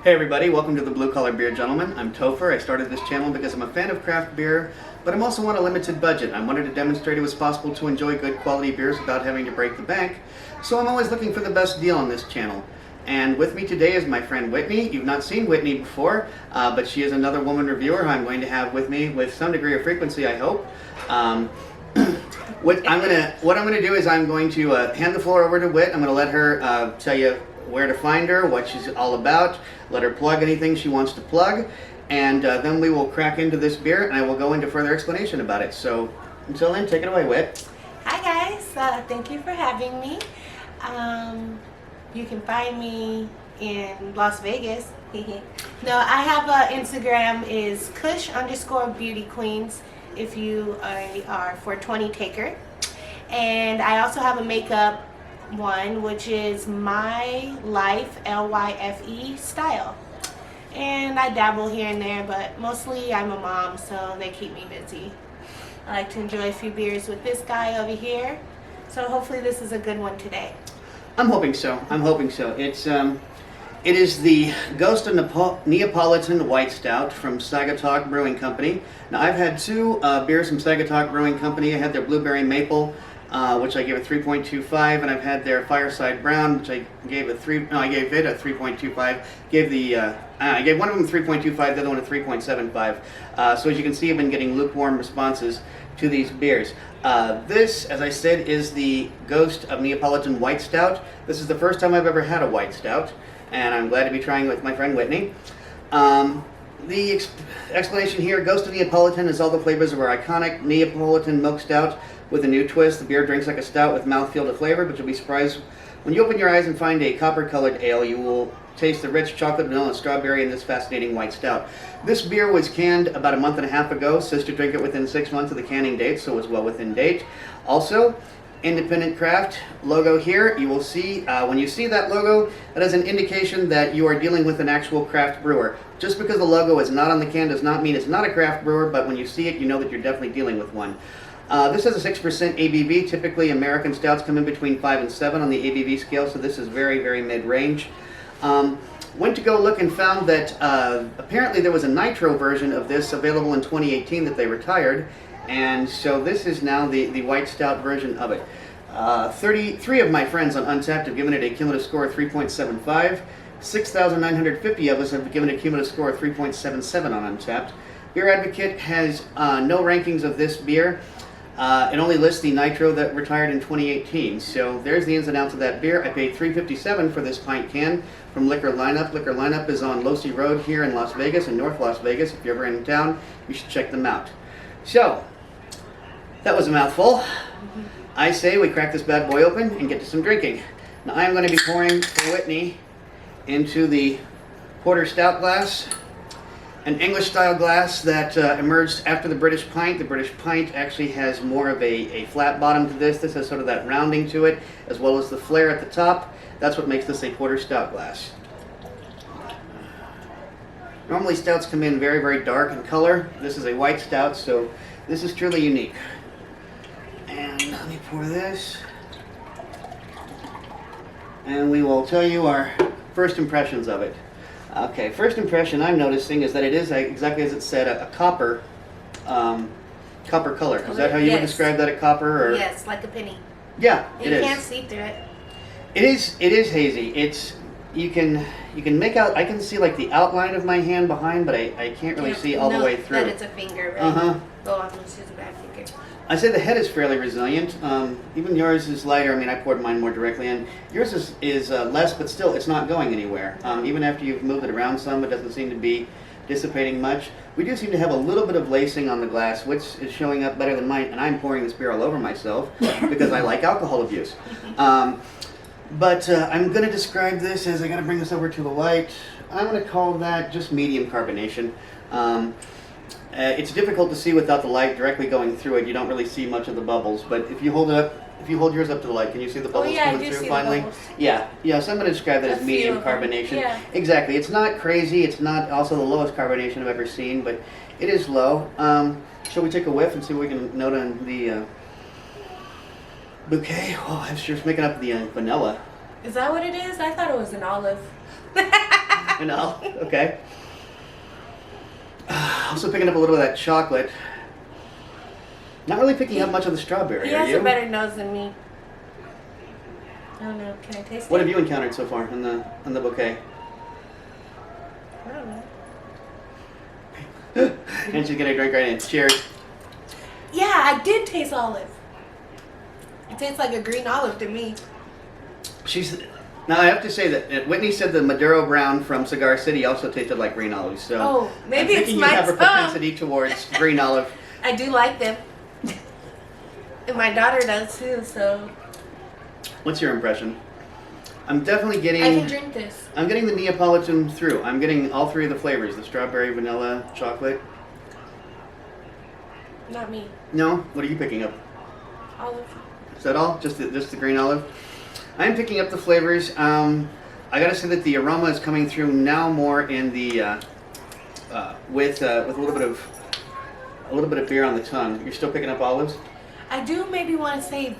Hey everybody, welcome to the Blue Collar Beer Gentleman. I'm Topher. I started this channel because I'm a fan of craft beer, but I'm also on a limited budget. I wanted to demonstrate it was possible to enjoy good quality beers without having to break the bank, so I'm always looking for the best deal on this channel. And with me today is my friend Whitney. You've not seen Whitney before, but she is another woman reviewer who I'm going to have with me with some degree of frequency, I hope. What I'm gonna do is I'm going to hand the floor over to Whit. I'm going to let her tell you where to find her, what she's all about, let her plug anything she wants to plug, and then we will crack into this beer and I will go into further explanation about it. So until then, take it away, Whit. Hi guys, thank you for having me. You can find me in Las Vegas. No, I have Instagram is Kush_beauty_queens if you are 420 taker. And I also have a makeup one, which is My Life, LYFE style. And I dabble here and there, but mostly I'm a mom, so they keep me busy. I like to enjoy a few beers with this guy over here. So hopefully this is a good one today. I'm hoping so. I'm hoping so. It is the Ghost of Neapolitan White Stout from Saugatuck Brewing Company. Now I've had two beers from Saugatuck Brewing Company. I had their Blueberry Maple, which I gave a 3.25, and I've had their Fireside Brown, which I gave I gave it a 3.25. I gave one of them 3.25, the other one a 3.75. So as you can see, I've been getting lukewarm responses to these beers. This, as I said, is the Ghost of Neapolitan White Stout. This is the first time I've ever had a White Stout, and I'm glad to be trying it with my friend Whitney. The explanation here, Ghost of Neapolitan is all the flavors of our iconic Neapolitan milk stout with a new twist. The beer drinks like a stout with mouthfeel to flavor, but you'll be surprised when you open your eyes and find a copper-colored ale. You will taste the rich chocolate, vanilla, and strawberry in this fascinating white stout. This beer was canned about a month and a half ago. Says to drink it within 6 months of the canning date, so it's well within date. Also, independent craft logo here. You will see, when you see that logo, that is an indication that you are dealing with an actual craft brewer. Just because the logo is not on the can does not mean it's not a craft brewer, but when you see it, you know that you're definitely dealing with one. This has a 6% ABV. Typically, American stouts come in between 5 and 7 on the ABV scale, so this is very, very mid-range. Went to go look and found that apparently there was a nitro version of this available in 2018 that they retired, and so this is now the white stout version of it. 33 of my friends on Untappd have given it a cumulative score of 3.75. 6,950 of us have given it a cumulative score of 3.77 on Untappd. Beer Advocate has no rankings of this beer. It only lists the nitro that retired in 2018. So there's the ins and outs of that beer. I paid $3.57 for this pint can from Liquor Lineup. Liquor Lineup is on Losi Road here in Las Vegas, in North Las Vegas. If you're ever in town, you should check them out. So, that was a mouthful. I say we crack this bad boy open and get to some drinking. Now I'm going to be pouring for Whitney into the Porter Stout glass, an English style glass that emerged after the British pint. The British pint actually has more of a flat bottom to this. This has sort of that rounding to it, as well as the flare at the top. That's what makes this a Porter Stout glass. Normally stouts come in very, very dark in color. This is a white stout, so this is truly unique. And let me pour this. And we will tell you our first impressions of it. Okay, first impression I'm noticing is that it is exactly as it said, a copper color. Is that how you would describe that, a copper? Or? Yes, like a penny. Yeah, it is. You can't see through it. It is hazy. You can make out, I can see like the outline of my hand behind, but I can't really see all the way through. That it's a finger, right? Oh, I'm going to use a bad finger. I say the head is fairly resilient. Even yours is lighter. I mean, I poured mine more directly in. Yours is less, but still, it's not going anywhere. Even after you've moved it around some, it doesn't seem to be dissipating much. We do seem to have a little bit of lacing on the glass, which is showing up better than mine, and I'm pouring this beer all over myself because I like alcohol abuse. But I'm going to describe this as, I got to bring this over to the light. I'm going to call that just medium carbonation. It's difficult to see without the light directly going through it. You don't really see much of the bubbles, but if you hold yours up to the light, can you see the bubbles coming through finally? Yeah, so I'm going to describe that as medium carbonation. Yeah. Exactly. It's not crazy. It's not also the lowest carbonation I've ever seen, but it is low. Shall we take a whiff and see what we can note on the bouquet? Oh, I'm sure it's making up the vanilla. Is that what it is? I thought it was an olive. and all. Okay. Also picking up a little of that chocolate. Not really picking up much of the strawberry, He are has you? a better nose than me. I don't know. Can I taste What it? have you encountered so far in the bouquet? I don't know. And she's gonna drink right in. Cheers. Yeah, I did taste olive. It tastes like a green olive to me. Now I have to say that Whitney said the Maduro Brown from Cigar City also tasted like green olives. So Oh, maybe I'm it's thinking my you have a tongue. propensity towards green olive. I do like them. And my daughter does too, so What's your impression? I'm definitely I can getting. drink this. I'm getting the Neapolitan through. I'm getting all three of the flavors: the strawberry, vanilla, chocolate. Not me. No, what are you picking up? Olive. Is that all? Just the green olive? I'm picking up the flavors. I gotta say that the aroma is coming through now more in the with a little bit of beer on the tongue. You're still picking up olives? I do maybe want to say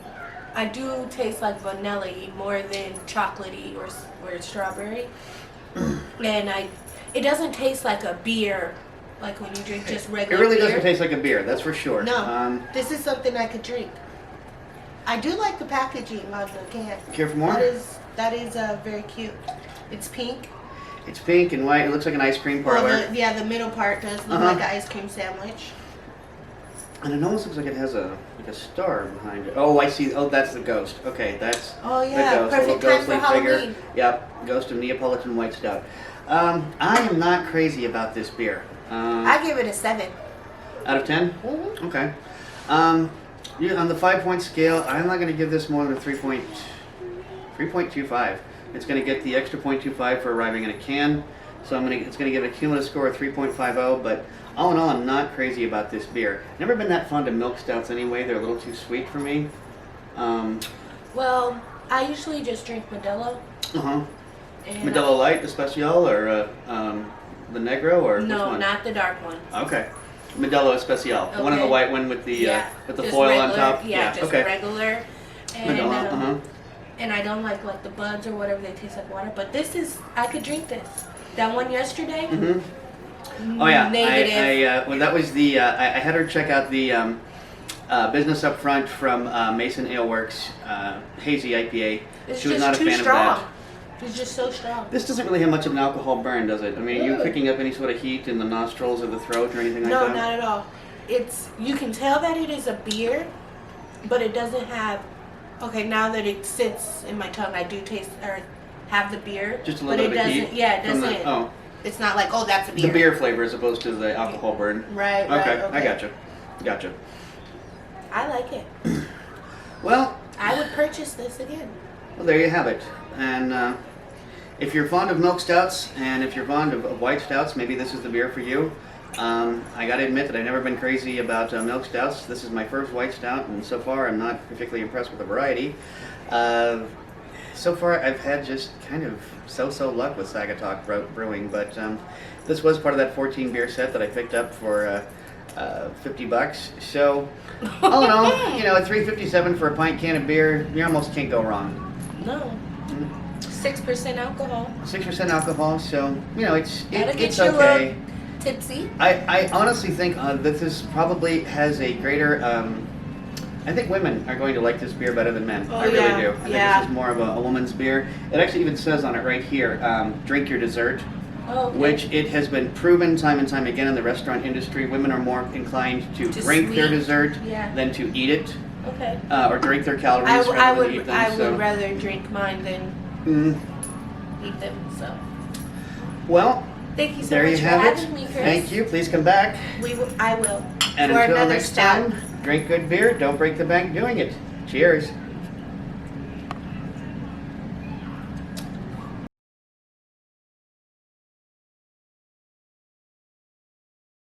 I do taste like vanilla more than chocolatey or strawberry. And it doesn't taste like a beer, like when you drink just It regular really beer. doesn't taste like a beer, that's for sure. No, this is something I could drink. I do like the packaging on the can. Care for more? That is very cute. It's pink. It's pink and white. It looks like an ice cream parlor. Well, the middle part does look like an ice cream sandwich. And it almost looks like it has a star behind it. Oh, I see. Oh, that's the ghost. Okay, that's Oh the yeah, ghost. perfect Little time for ghostly figure. Halloween. Yep, ghost of Neapolitan white stout. I am not crazy about this beer. I give it a 7. Out of 10? Mm-hmm. Okay. Yeah, on the 5-point scale, I'm not going to give this more than a 3.25. It's going to get the extra 0.25 for arriving in a can. So it's going to give it a cumulative score of 3.50. But all in all, I'm not crazy about this beer. Never been that fond of milk stouts anyway. They're a little too sweet for me. Well, I usually just drink Modelo. Uh-huh. And Modelo Light, the Especial, or the Negro, or which No, one? not the dark one. Okay. Modelo Especial. The one in the Okay. white one with the Just foil regular, on top. Yeah, just okay. regular. And, Modelo, and I don't like the buds or whatever, they taste like water. But this is, I could drink this. That one yesterday, Oh yeah, negative. well, that was the. I had her check out the business up front from Mason Ale Works hazy IPA. It's She was just not a too fan strong. of that. It's just so strong. This doesn't really have much of an alcohol burn, does it? I mean, are you Mm. picking up any sort of heat in the nostrils or the throat or anything like No, that? not at all. You can tell that it is a beer, but it doesn't have. Okay, now that it sits in my tongue, I do taste or have the beer. Just a but little it bit of doesn't. heat. Yeah, it from doesn't. the, It's not like, oh, that's a beer. the beer flavor as opposed to the alcohol burn. Right. Okay, Right. I gotcha. Gotcha. I like it. Well, I would purchase this again. well, there you have it. And if you're fond of milk stouts and if you're fond of white stouts, maybe this is the beer for you. I got to admit that I've never been crazy about milk stouts. This is my first white stout, and so far I'm not particularly impressed with the variety. So far I've had just kind of so-so luck with Saugatuck Brewing, but this was part of that 14 beer set that I picked up for $50. So all in all, at $3.57 for a pint can of beer, you almost can't go wrong. No. 6% alcohol. 6% alcohol, so it's That'll get it's you a okay. little tipsy. I honestly think that this probably has a greater. I think women are going to like this beer better than men. Oh, I really yeah. do. I think this is more of a woman's beer. It actually even says on it right here, drink your dessert, Oh, okay. which it has been proven time and time again in the restaurant industry. Women are more inclined to drink their sweet. dessert Yeah. than to eat it, Okay. or drink their calories I rather than eat would them. I so. would rather drink mine than Mm. eat them. So Well, thank you so there much you for have it. having me, Chris. Thank you. Please come back. I will. And For until another next stout. time, drink good beer. Don't break the bank doing it. Cheers.